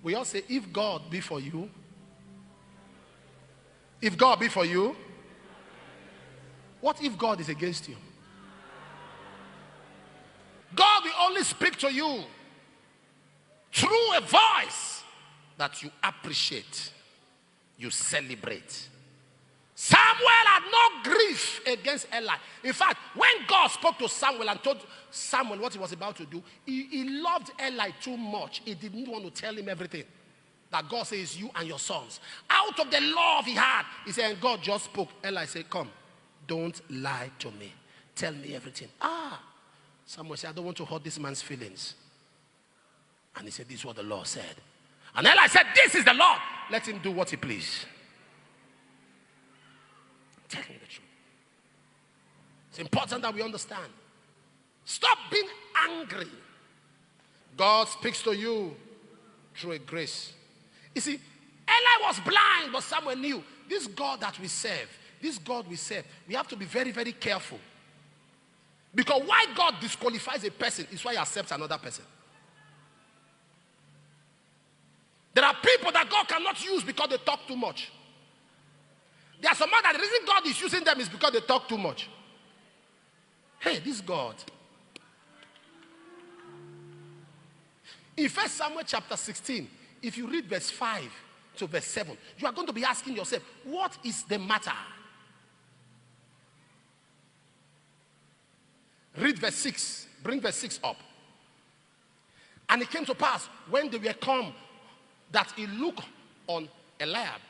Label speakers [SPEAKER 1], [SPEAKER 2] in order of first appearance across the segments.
[SPEAKER 1] We all say, if God be for you, if God be for you, what if God is against you? God will only speak to you through a voice that you appreciate, you celebrate. Samuel had no grief against Eli. In fact, when God spoke to Samuel and told Samuel what he was about to do, he loved Eli too much. He didn't want to tell him everything. That God says, you and your sons. Out of the love he had, he said, and God just spoke. Eli said, come, don't lie to me. Tell me everything. Samuel said, I don't want to hurt this man's feelings. And he said, this is what the Lord said. And Eli said, this is the Lord. Let him do what he please. Tell me the truth. It's important that we understand. Stop being angry. God speaks to you through a grace. You see, Eli was blind, but Samuel knew this God that we serve, this God we serve, we have to be very, very careful. Because why God disqualifies a person is why he accepts another person. There are people that God cannot use because they talk too much. There are some other, the reason God is using them is because they talk too much. Hey, this God. In 1 Samuel chapter 16, if you read verse 5 to verse 7, you are going to be asking yourself, what is the matter? Read verse 6. Bring verse 6 up. And it came to pass, when they were come, that he looked on Eliab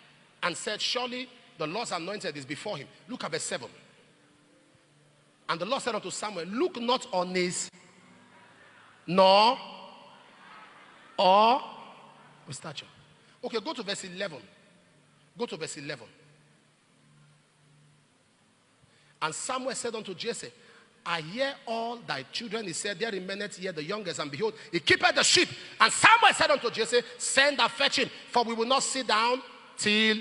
[SPEAKER 1] and said, surely the Lord's anointed is before him. Look at verse 7. And the Lord said unto Samuel, look not on his, nor, or, with stature. Okay, go to verse 11. Go to verse 11. And Samuel said unto Jesse, I hear all thy children. He said, there remaineth here the youngest, and behold, he keepeth the sheep. And Samuel said unto Jesse, send and fetch him, for we will not sit down till.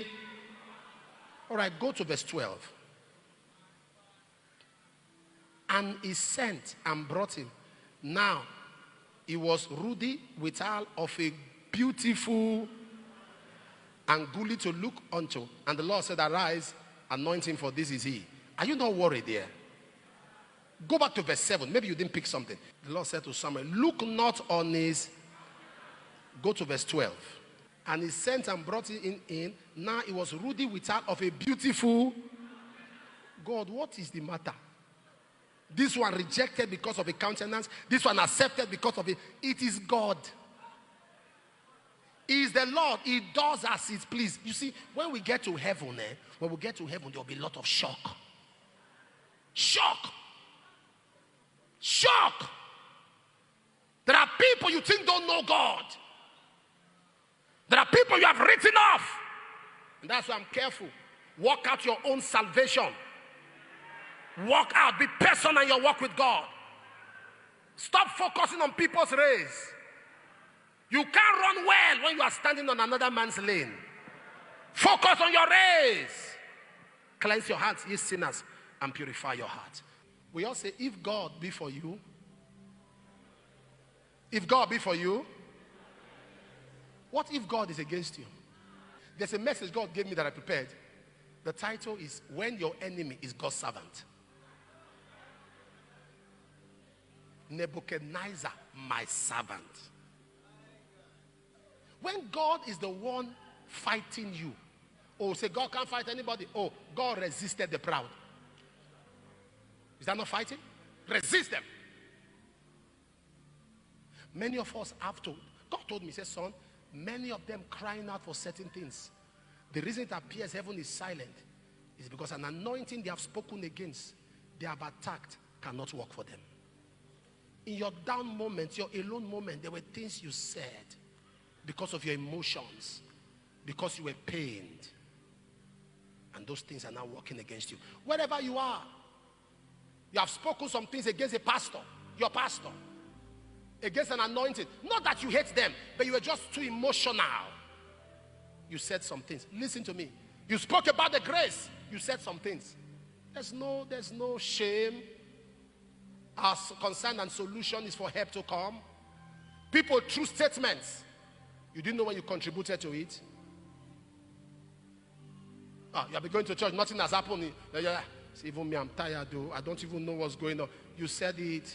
[SPEAKER 1] All right, go to verse 12. And he sent and brought him. Now, he was ruddy withal, of a beautiful and goodly to look unto. And the Lord said, arise, anoint him, for this is he. Are you not worried there? Go back to verse 7. Maybe you didn't pick something. The Lord said to Samuel, look not on his. Go to verse 12. And he sent and brought him in. Now it was ruddy without, of a beautiful. God, what is the matter? This one rejected because of a countenance. This one accepted because of it. It is God. He is the Lord. He does as he pleases. You see, when we get to heaven, there will be a lot of shock. Shock. Shock. There are people you think don't know God. There are people you have written off. And that's why I'm careful. Work out your own salvation. Walk out. Be personal in your walk with God. Stop focusing on people's race. You can't run well when you are standing on another man's lane. Focus on your race. Cleanse your hearts, ye sinners, and purify your heart. We all say, if God be for you, if God be for you, what if God is against you? There's a message God gave me that I prepared. The title is, when your enemy is God's servant. Nebuchadnezzar, my servant. When God is the one fighting you, oh, say God can't fight anybody. Oh, God resisted the proud. Is that not fighting? Resist them. Many of us have to. God told me, he said, son, many of them crying out for certain things. The reason it appears heaven is silent is because an anointing they have spoken against, they have attacked, cannot work for them. In your down moment, your alone moment, there were things you said because of your emotions, because you were pained. And those things are now working against you. Wherever you are, you have spoken some things against a pastor, your pastor, against an anointing. Not that you hate them, but you were just too emotional. You said some things. Listen to me. You spoke about the grace. You said some things. There's no shame. Our concern and solution is for help to come. People, true statements. You didn't know when you contributed to it. You have been going to church, nothing has happened. Even me, I'm tired though. I don't even know what's going on. You said it.